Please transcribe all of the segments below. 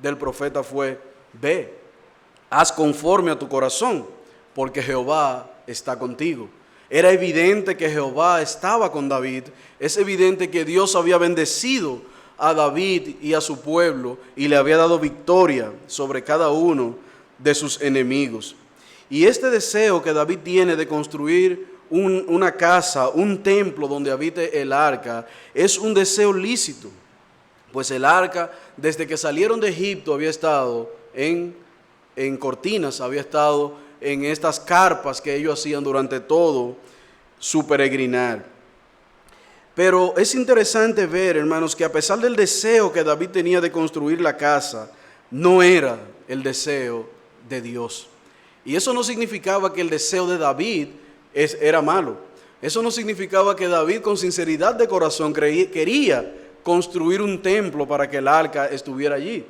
del profeta fue: ve, haz conforme a tu corazón, porque Jehová está contigo. Era evidente que Jehová estaba con David. Es evidente que Dios había bendecido a David y a su pueblo y le había dado victoria sobre cada uno de sus enemigos. Y este deseo que David tiene de construir una casa, un templo donde habite el arca, es un deseo lícito, pues el arca, desde que salieron de Egipto, había estado en cortinas, había estado en estas carpas que ellos hacían durante todo su peregrinar. Pero es interesante ver, hermanos, que a pesar del deseo que David tenía de construir la casa, no era el deseo de Dios. Y eso no significaba que el deseo de David era malo. Eso no significaba que David, con sinceridad de corazón, quería construir un templo para que el arca estuviera allí.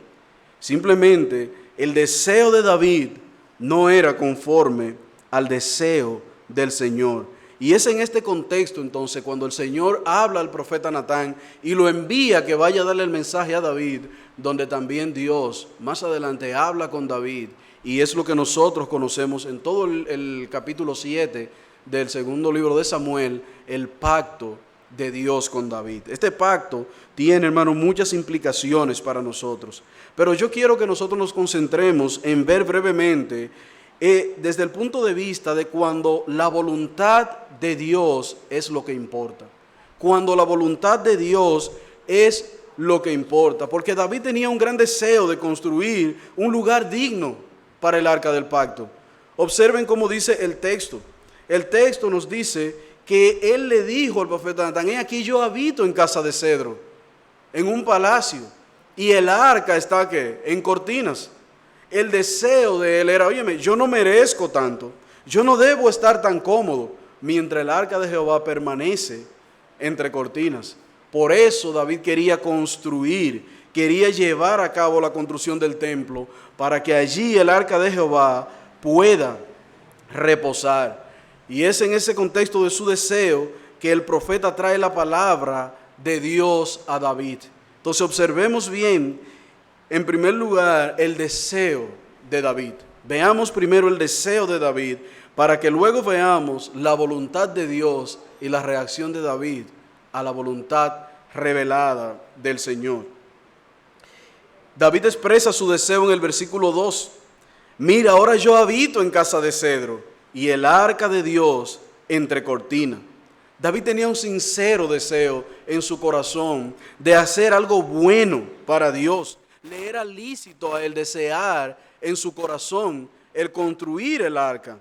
Simplemente el deseo de David no era conforme al deseo del Señor. Y es en este contexto entonces cuando el Señor habla al profeta Natán y lo envía que vaya a darle el mensaje a David, donde también Dios más adelante habla con David, y es lo que nosotros conocemos en todo el capítulo 7 del segundo libro de Samuel, el pacto de Dios con David. Este pacto tiene, hermano, muchas implicaciones para nosotros, pero yo quiero que nosotros nos concentremos en ver brevemente desde el punto de vista de cuando la voluntad de Dios es lo que importa. Cuando la voluntad de Dios es lo que importa, porque David tenía un gran deseo de construir un lugar digno para el arca del pacto. Observen cómo dice el texto. El texto nos dice que él le dijo al profeta Natán: he aquí yo habito en casa de cedro, en un palacio, y el arca está ¿qué? En cortinas. El deseo de él era: óyeme, yo no merezco tanto, yo no debo estar tan cómodo, mientras el arca de Jehová permanece entre cortinas. Por eso David quería construir, quería llevar a cabo la construcción del templo, para que allí el arca de Jehová pueda reposar. Y es en ese contexto de su deseo que el profeta trae la palabra de Dios a David. Entonces observemos bien, en primer lugar, el deseo de David. Veamos primero el deseo de David, para que luego veamos la voluntad de Dios y la reacción de David a la voluntad revelada del Señor. David expresa su deseo en el versículo 2. Mira, ahora yo habito en casa de cedro y el arca de Dios entre cortinas. David tenía un sincero deseo en su corazón de hacer algo bueno para Dios. Le era lícito a él desear en su corazón el construir el arca.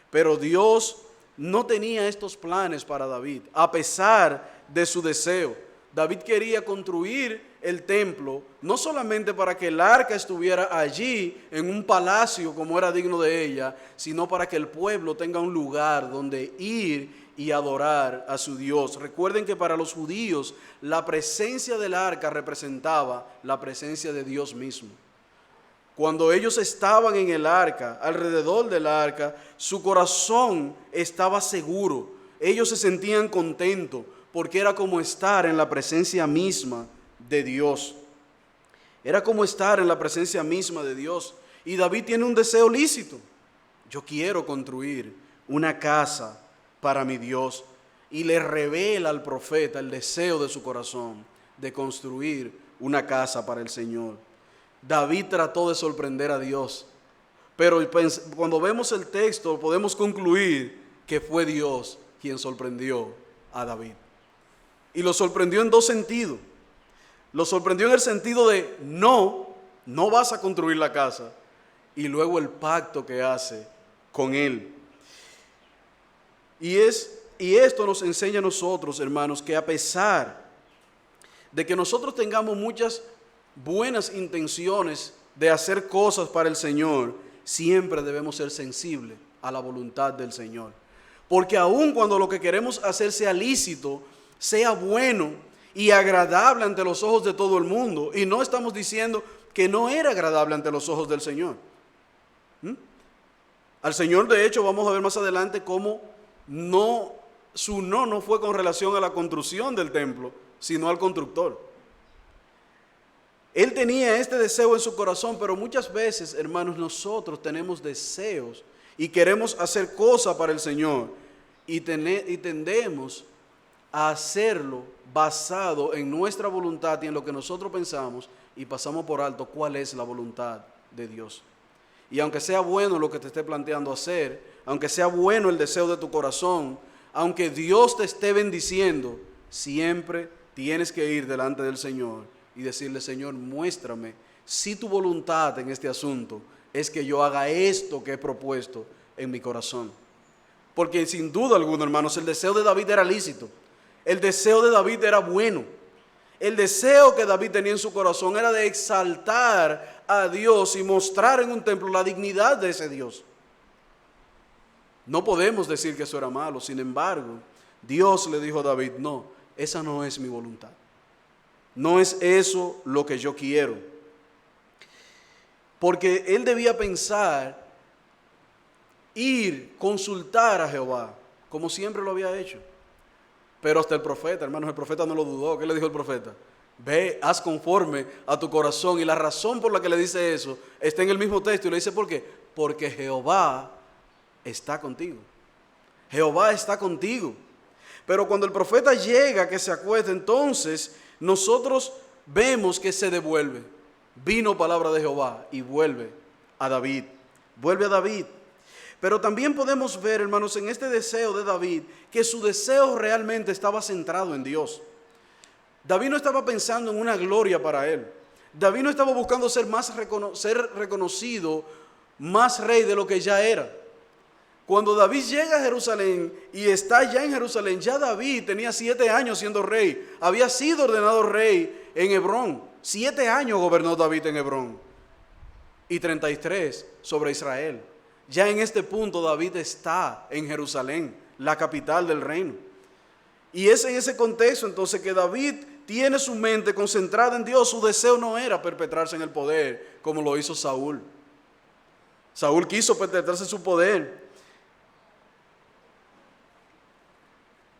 Pero Dios no tenía estos planes para David, a pesar de su deseo. David quería construir el templo, no solamente para que el arca estuviera allí en un palacio como era digno de ella, sino para que el pueblo tenga un lugar donde ir y adorar a su Dios. Recuerden que para los judíos la presencia del arca representaba la presencia de Dios mismo. Cuando ellos estaban en el arca, alrededor del arca, su corazón estaba seguro. Ellos se sentían contentos porque era como estar en la presencia misma de Dios. Era como estar en la presencia misma de Dios. Y David tiene un deseo lícito. Yo quiero construir una casa para mi Dios. Y le revela al profeta el deseo de su corazón de construir una casa para el Señor. David trató de sorprender a Dios, pero cuando vemos el texto podemos concluir que fue Dios quien sorprendió a David. Y lo sorprendió en dos sentidos. Lo sorprendió en el sentido de no vas a construir la casa, y luego el pacto que hace con él. Y esto nos enseña a nosotros, hermanos, que a pesar de que nosotros tengamos muchas buenas intenciones de hacer cosas para el Señor, siempre debemos ser sensibles a la voluntad del Señor. Porque aun cuando lo que queremos hacer sea lícito, sea bueno y agradable ante los ojos de todo el mundo, y no estamos diciendo que no era agradable ante los ojos del Señor. Al Señor, de hecho, vamos a ver más adelante cómo su no fue con relación a la construcción del templo, sino al constructor. Él tenía este deseo en su corazón, pero muchas veces, hermanos, nosotros tenemos deseos y queremos hacer cosas para el Señor y tendemos a hacerlo basado en nuestra voluntad y en lo que nosotros pensamos, y pasamos por alto cuál es la voluntad de Dios. Y aunque sea bueno lo que te esté planteando hacer, aunque sea bueno el deseo de tu corazón, aunque Dios te esté bendiciendo, siempre tienes que ir delante del Señor y decirle: Señor, muéstrame si tu voluntad en este asunto es que yo haga esto que he propuesto en mi corazón. Porque sin duda alguna, hermanos, el deseo de David era lícito. El deseo de David era bueno. El deseo que David tenía en su corazón era de exaltar a Dios y mostrar en un templo la dignidad de ese Dios. No podemos decir que eso era malo. Sin embargo, Dios le dijo a David: no, esa no es mi voluntad. No es eso lo que yo quiero. Porque él debía pensar, consultar a Jehová, como siempre lo había hecho. Pero hasta el profeta, hermanos, el profeta no lo dudó. ¿Qué le dijo el profeta? Ve, haz conforme a tu corazón. Y la razón por la que le dice eso está en el mismo texto. Y le dice: ¿por qué? Porque Jehová está contigo. Jehová está contigo. Pero cuando el profeta llega, que se acuesta, entonces nosotros vemos que se devuelve. Vino palabra de Jehová y vuelve a David. Vuelve a David. Pero también podemos ver, hermanos, en este deseo de David, que su deseo realmente estaba centrado en Dios. David no estaba pensando en una gloria para él. David no estaba buscando ser reconocido, más rey de lo que ya era. Cuando David llega a Jerusalén y está ya en Jerusalén, ya David tenía 7 años siendo rey. Había sido ordenado rey en Hebrón. 7 años gobernó David en Hebrón y 33 sobre Israel. Ya en este punto David está en Jerusalén, la capital del reino. Y es en ese contexto entonces que David tiene su mente concentrada en Dios. Su deseo no era perpetrarse en el poder como lo hizo Saúl. Saúl quiso perpetrarse en su poder.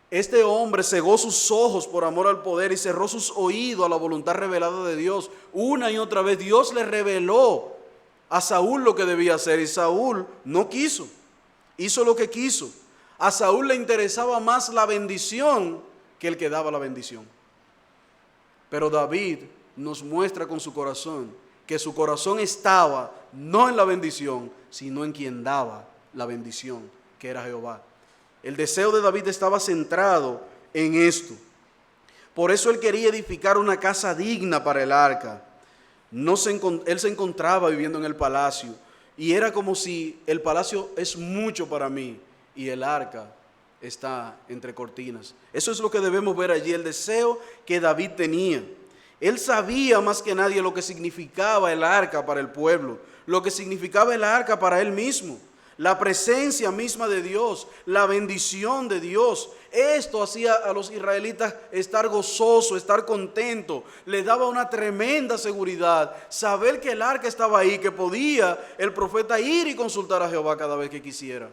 Este hombre cegó sus ojos por amor al poder y cerró sus oídos a la voluntad revelada de Dios. Una y otra vez Dios le reveló a Saúl lo que debía hacer y Saúl no quiso, hizo lo que quiso. A Saúl le interesaba más la bendición que el que daba la bendición. Pero David nos muestra con su corazón que su corazón estaba no en la bendición, sino en quien daba la bendición, que era Jehová. El deseo de David estaba centrado en esto. Por eso él quería edificar una casa digna para el arca. Él se encontraba viviendo en el palacio y era como si el palacio es mucho para mí y el arca está entre cortinas. Eso es lo que debemos ver allí, el deseo que David tenía. Él sabía más que nadie lo que significaba el arca para el pueblo, lo que significaba el arca para él mismo. La presencia misma de Dios, la bendición de Dios. Esto hacía a los israelitas estar gozosos, estar contentos. Les daba una tremenda seguridad. Saber que el arca estaba ahí, que podía el profeta ir y consultar a Jehová cada vez que quisiera.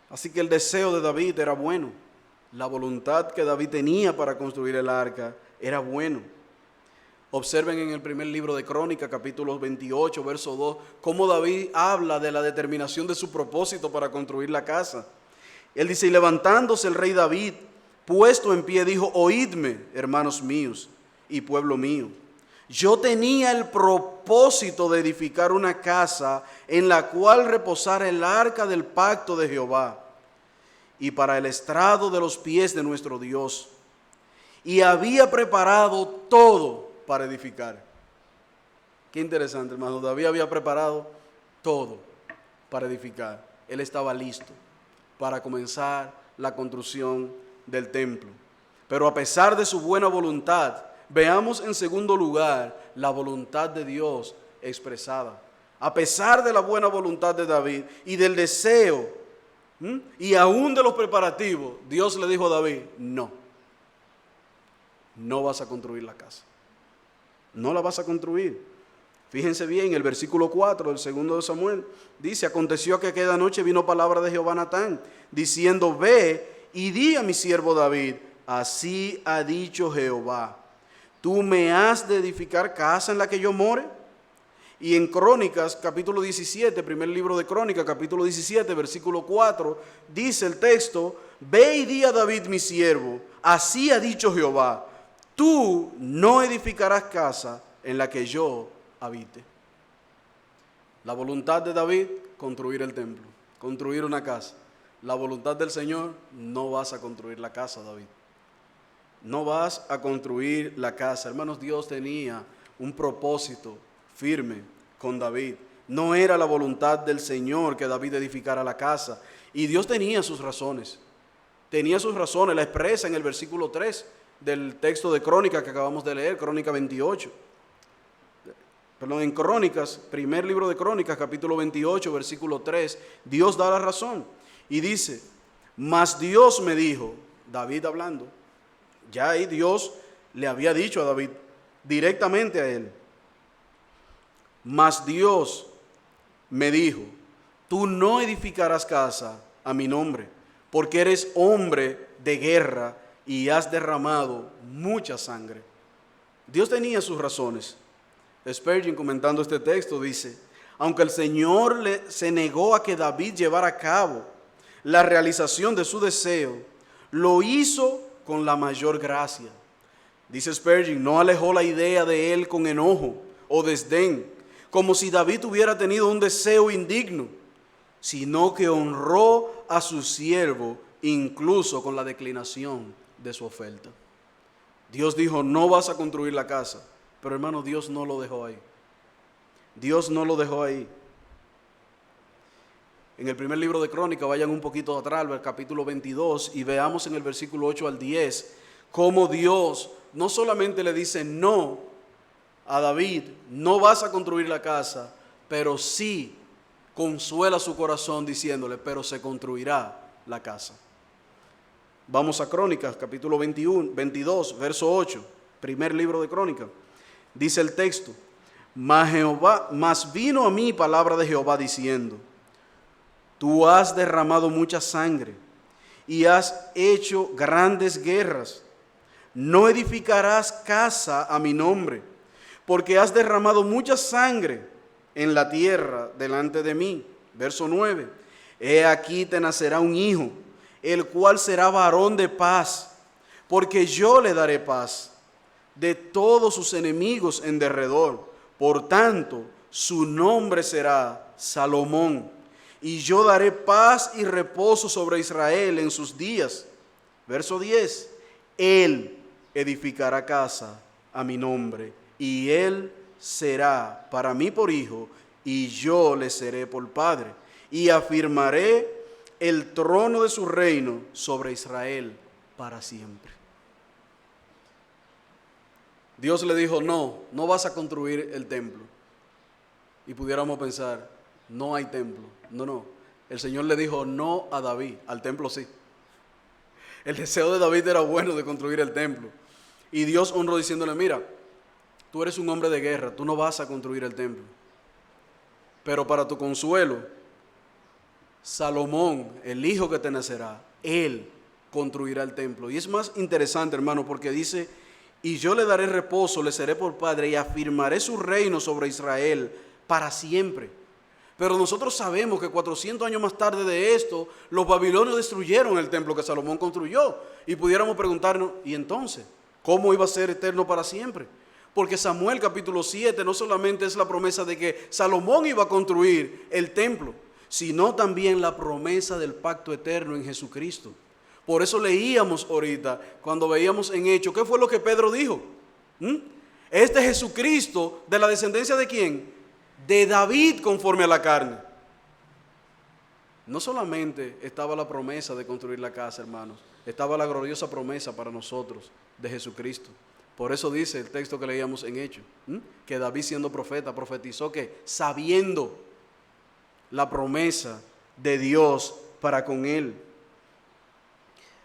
Así que el deseo de David era bueno. La voluntad que David tenía para construir el arca era bueno. Observen en el primer libro de Crónicas, capítulo 28, verso 2, cómo David habla de la determinación de su propósito para construir la casa. Él dice: y levantándose el rey David, puesto en pie, dijo: oídme, hermanos míos y pueblo mío. Yo tenía el propósito de edificar una casa en la cual reposara el arca del pacto de Jehová y para el estrado de los pies de nuestro Dios. Y había preparado todo para edificar. Qué interesante, hermano. David había preparado todo para edificar. Él estaba listo para comenzar la construcción del templo. Pero a pesar de su buena voluntad, veamos en segundo lugar la voluntad de Dios expresada. A pesar de la buena voluntad de David y del deseo y aún de los preparativos, Dios le dijo a David: no vas a construir la casa. No la vas a construir. Fíjense bien, el versículo 4 del segundo de Samuel dice: aconteció que aquella noche vino palabra de Jehová a Natán, diciendo: ve y di a mi siervo David, así ha dicho Jehová, ¿tú me has de edificar casa en la que yo more? Y en Crónicas, capítulo 17, primer libro de Crónicas, capítulo 17, versículo 4, dice el texto, ve y di a David mi siervo, así ha dicho Jehová, tú no edificarás casa en la que yo habite. La voluntad de David, construir el templo, construir una casa. La voluntad del Señor, no vas a construir la casa, David. No vas a construir la casa. Hermanos, Dios tenía un propósito firme con David. No era la voluntad del Señor que David edificara la casa. Y Dios tenía sus razones. Tenía sus razones, la expresa en el versículo 3 del texto de Crónicas que acabamos de leer, Crónica 28. Perdón, en Crónicas, primer libro de Crónicas, capítulo 28, versículo 3, Dios da la razón. Y dice, mas Dios me dijo, David hablando, ya ahí Dios le había dicho a David, directamente a él, mas Dios me dijo, tú no edificarás casa a mi nombre, porque eres hombre de guerra y has derramado mucha sangre. Dios tenía sus razones. Spurgeon, comentando este texto, dice, aunque el Señor se negó a que David llevara a cabo la realización de su deseo, lo hizo con la mayor gracia. Dice Spurgeon, no alejó la idea de él con enojo o desdén, como si David hubiera tenido un deseo indigno, sino que honró a su siervo incluso con la declinación de su oferta. Dios dijo, no vas a construir la casa, pero hermano, Dios no lo dejó ahí. Dios no lo dejó ahí. En el primer libro de Crónicas, vayan un poquito atrás, al capítulo 22, y veamos en el versículo 8 al 10, cómo Dios no solamente le dice no a David, no vas a construir la casa, pero sí consuela su corazón diciéndole, pero se construirá la casa. Vamos a Crónicas, capítulo 22, verso 8, primer libro de Crónicas. Dice el texto, mas vino a mí palabra de Jehová diciendo, tú has derramado mucha sangre y has hecho grandes guerras. No edificarás casa a mi nombre, porque has derramado mucha sangre en la tierra delante de mí. Verso 9, he aquí te nacerá un hijo, el cual será varón de paz, porque yo le daré paz de todos sus enemigos en derredor. Por tanto, su nombre será Salomón, y yo daré paz y reposo sobre Israel en sus días. Verso 10, él edificará casa a mi nombre, y él será para mí por hijo, y yo le seré por padre, y afirmaré el trono de su reino sobre Israel para siempre. Dios le dijo, no vas a construir el templo. Y pudiéramos pensar, no hay templo. No. El Señor le dijo no a David, al templo sí. El deseo de David era bueno de construir el templo. Y Dios honró diciéndole, mira, tú eres un hombre de guerra, tú no vas a construir el templo. Pero para tu consuelo, Salomón, el hijo que te nacerá, él construirá el templo. Y es más interesante, hermano, porque dice, y yo le daré reposo, le seré por padre, y afirmaré su reino sobre Israel para siempre. Pero nosotros sabemos que 400 años más tarde de esto, los babilonios destruyeron el templo que Salomón construyó. Y pudiéramos preguntarnos, ¿y entonces? ¿Cómo iba a ser eterno para siempre? Porque Samuel capítulo 7 no solamente es la promesa de que Salomón iba a construir el templo, sino también la promesa del pacto eterno en Jesucristo. Por eso leíamos ahorita, cuando veíamos en Hechos, ¿qué fue lo que Pedro dijo? Este Jesucristo, ¿de la descendencia de quién? De David conforme a la carne. No solamente estaba la promesa de construir la casa, hermanos, estaba la gloriosa promesa para nosotros de Jesucristo. Por eso dice el texto que leíamos en Hechos, que David siendo profeta, profetizó que sabiendo la promesa de Dios para con él.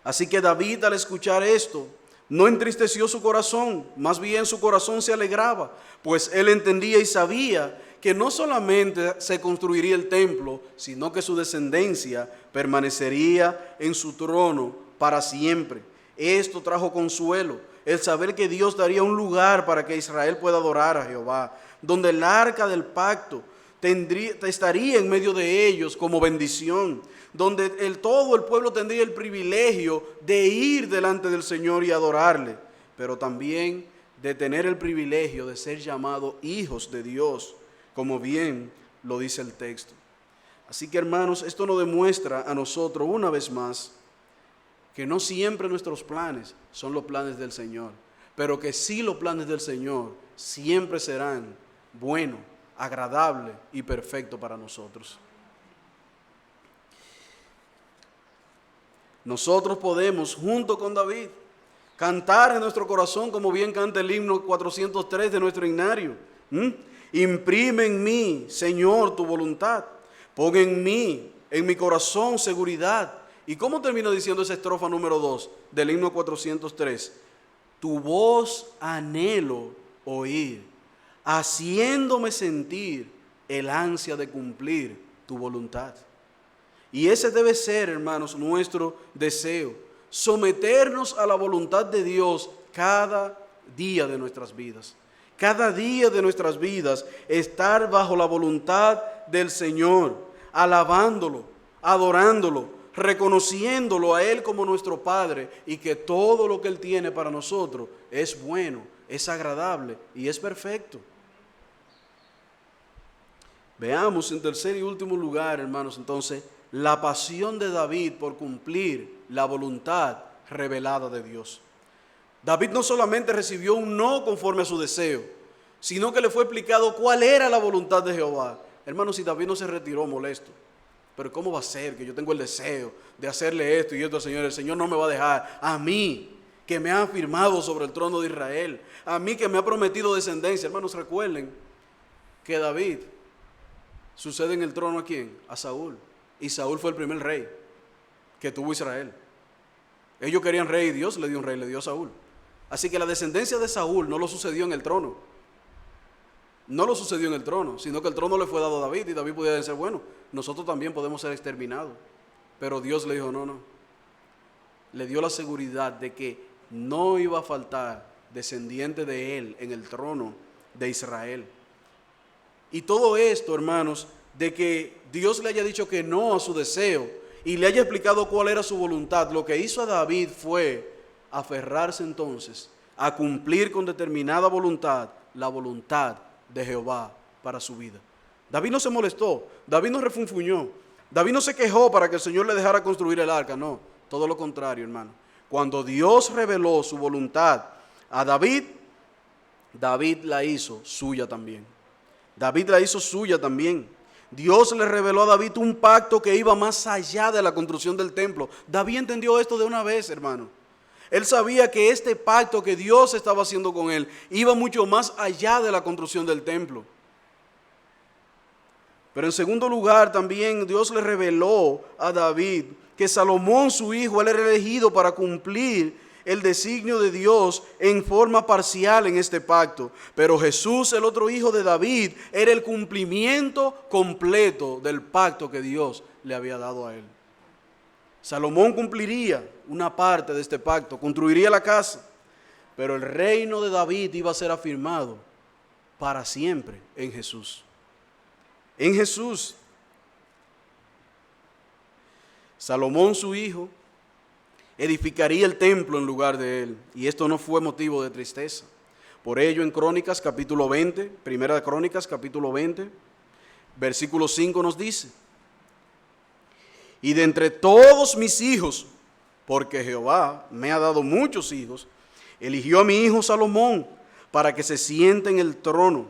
Así que David, al escuchar esto, no entristeció su corazón, más bien su corazón se alegraba, pues él entendía y sabía que no solamente se construiría el templo, sino que su descendencia permanecería en su trono para siempre. Esto trajo consuelo, el saber que Dios daría un lugar para que Israel pueda adorar a Jehová, donde el arca del pacto estaría en medio de ellos como bendición, donde todo el pueblo tendría el privilegio de ir delante del Señor y adorarle, pero también de tener el privilegio de ser llamados hijos de Dios, como bien lo dice el texto. Así que, hermanos, esto nos demuestra a nosotros una vez más que no siempre nuestros planes son los planes del Señor, pero que sí los planes del Señor siempre serán buenos, agradables y perfectos para nosotros. Nosotros podemos, junto con David, cantar en nuestro corazón como bien canta el himno 403 de nuestro himnario. Imprime en mí, Señor, tu voluntad. Pon en mí, en mi corazón, seguridad. ¿Y cómo termina diciendo esa estrofa número 2 del himno 403? Tu voz anhelo oír, haciéndome sentir el ansia de cumplir tu voluntad. Y ese debe ser, hermanos, nuestro deseo, someternos a la voluntad de Dios cada día de nuestras vidas. Cada día de nuestras vidas estar bajo la voluntad del Señor, alabándolo, adorándolo, reconociéndolo a Él como nuestro Padre y que todo lo que Él tiene para nosotros es bueno, es agradable y es perfecto. Veamos en tercer y último lugar, hermanos, entonces, la pasión de David por cumplir la voluntad revelada de Dios. David no solamente recibió un no conforme a su deseo, sino que le fue explicado cuál era la voluntad de Jehová. Hermanos, si David no se retiró molesto, pero ¿cómo va a ser que yo tengo el deseo de hacerle esto y esto al Señor? El Señor no me va a dejar. A mí, que me ha afirmado sobre el trono de Israel. A mí, que me ha prometido descendencia. Hermanos, recuerden que David sucede en el trono ¿a quién? A Saúl. Y Saúl fue el primer rey que tuvo Israel. Ellos querían rey y Dios le dio un rey, le dio a Saúl. Así que la descendencia de Saúl no lo sucedió en el trono. No lo sucedió en el trono, sino que el trono le fue dado a David y David podía decir, bueno, nosotros también podemos ser exterminados. Pero Dios le dijo, no. Le dio la seguridad de que no iba a faltar descendiente de él en el trono de Israel. Y todo esto, hermanos, de que Dios le haya dicho que no a su deseo y le haya explicado cuál era su voluntad, lo que hizo a David fue aferrarse entonces a cumplir con determinada voluntad, la voluntad de Jehová para su vida. David no se molestó, David no refunfuñó, David no se quejó para que el Señor le dejara construir el arca, no, todo lo contrario, hermano. Cuando Dios reveló su voluntad a David, David la hizo suya también. David la hizo suya también. Dios le reveló a David un pacto que iba más allá de la construcción del templo. David entendió esto de una vez, hermano. Él sabía que este pacto que Dios estaba haciendo con él iba mucho más allá de la construcción del templo. Pero en segundo lugar, también Dios le reveló a David que Salomón, su hijo, él era elegido para cumplir el designio de Dios en forma parcial en este pacto. Pero Jesús, el otro hijo de David, era el cumplimiento completo del pacto que Dios le había dado a él. Salomón cumpliría una parte de este pacto, construiría la casa, pero el reino de David iba a ser afirmado para siempre en Jesús. En Jesús. Salomón, su hijo, edificaría el templo en lugar de él, y esto no fue motivo de tristeza. Por ello, en Crónicas capítulo 20, Primera de Crónicas capítulo 20, versículo 5 nos dice: y de entre todos mis hijos, porque Jehová me ha dado muchos hijos, eligió a mi hijo Salomón para que se siente en el trono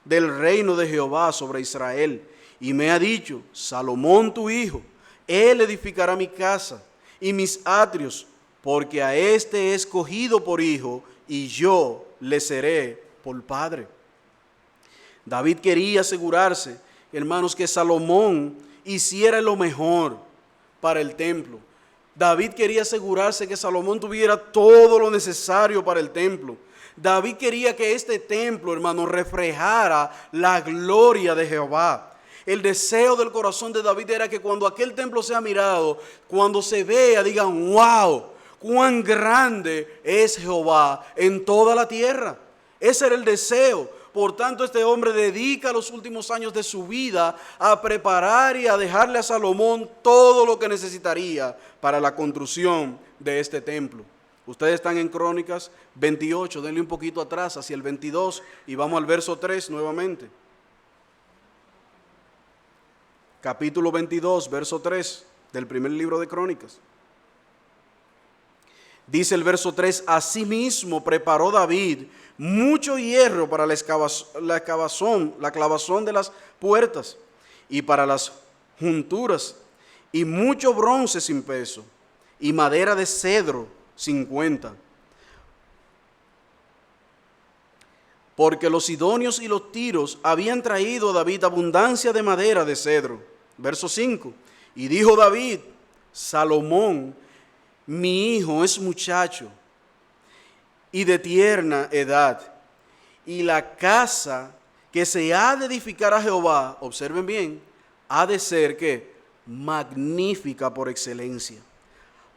del reino de Jehová sobre Israel. Y me ha dicho: Salomón tu hijo, él edificará mi casa y mis atrios, porque a éste he escogido por hijo y yo le seré por padre. David quería asegurarse, hermanos, que Salomón hiciera lo mejor para el templo. David quería asegurarse que Salomón tuviera todo lo necesario para el templo. David quería que este templo, hermano, reflejara la gloria de Jehová. El deseo del corazón de David era que cuando aquel templo sea mirado, cuando se vea, digan, wow. cuán grande es Jehová en toda la tierra. Ese era el deseo. Por tanto, este hombre dedica los últimos años de su vida a preparar y a dejarle a Salomón todo lo que necesitaría para la construcción de este templo. Ustedes están en Crónicas 28, denle un poquito atrás hacia el 22 y vamos al verso 3 nuevamente. Capítulo 22, verso 3 del primer libro de Crónicas. Dice el verso 3, asimismo preparó David mucho hierro para la clavazón de las puertas y para las junturas, y mucho bronce sin peso, y madera de cedro 50. Porque los sidonios y los tiros habían traído a David abundancia de madera de cedro. Verso 5. Y dijo David, Salomón, mi hijo es muchacho y de tierna edad, y la casa que se ha de edificar a Jehová, observen bien, ha de ser ¿qué? Magnífica por excelencia,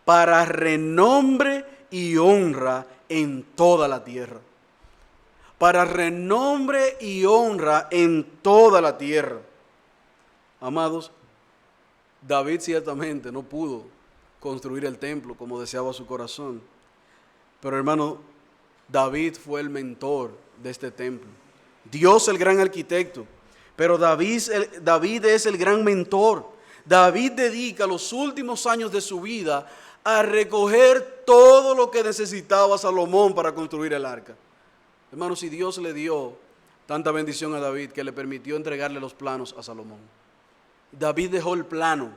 para renombre y honra en toda la tierra. Para renombre y honra en toda la tierra. Amados, David ciertamente no pudo construir el templo como deseaba su corazón. Pero hermano, David fue el mentor de este templo. Dios el gran arquitecto, pero David es el gran mentor. David dedica los últimos años de su vida a recoger todo lo que necesitaba Salomón para construir el arca. Hermano, si Dios le dio tanta bendición a David que le permitió entregarle los planos a Salomón. David dejó el plano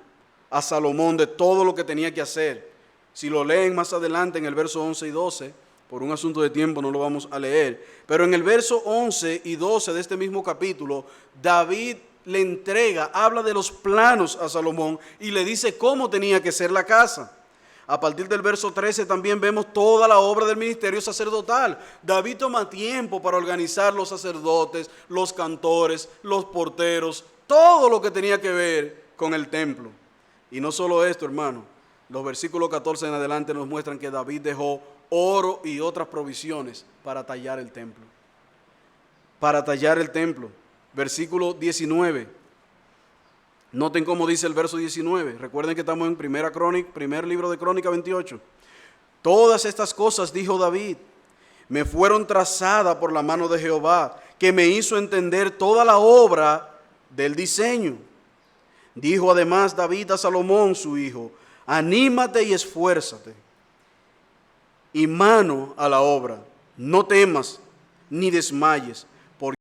a Salomón de todo lo que tenía que hacer. Si lo leen más adelante en el verso 11 y 12, por un asunto de tiempo no lo vamos a leer, pero en el verso 11 y 12 de este mismo capítulo, David le entrega, habla de los planos a Salomón y le dice cómo tenía que ser la casa. A partir del verso 13 también vemos toda la obra del ministerio sacerdotal. David toma tiempo para organizar los sacerdotes, los cantores, los porteros, todo lo que tenía que ver con el templo. Y no solo esto, hermano, los versículos 14 en adelante nos muestran que David dejó oro y otras provisiones para tallar el templo. Para tallar el templo. Versículo 19. Noten cómo dice el verso 19. Recuerden que estamos en primer libro de Crónica 28. Todas estas cosas, dijo David, me fueron trazadas por la mano de Jehová, que me hizo entender toda la obra del diseño. Dijo además David a Salomón, su hijo, anímate y esfuérzate, y mano a la obra, no temas ni desmayes,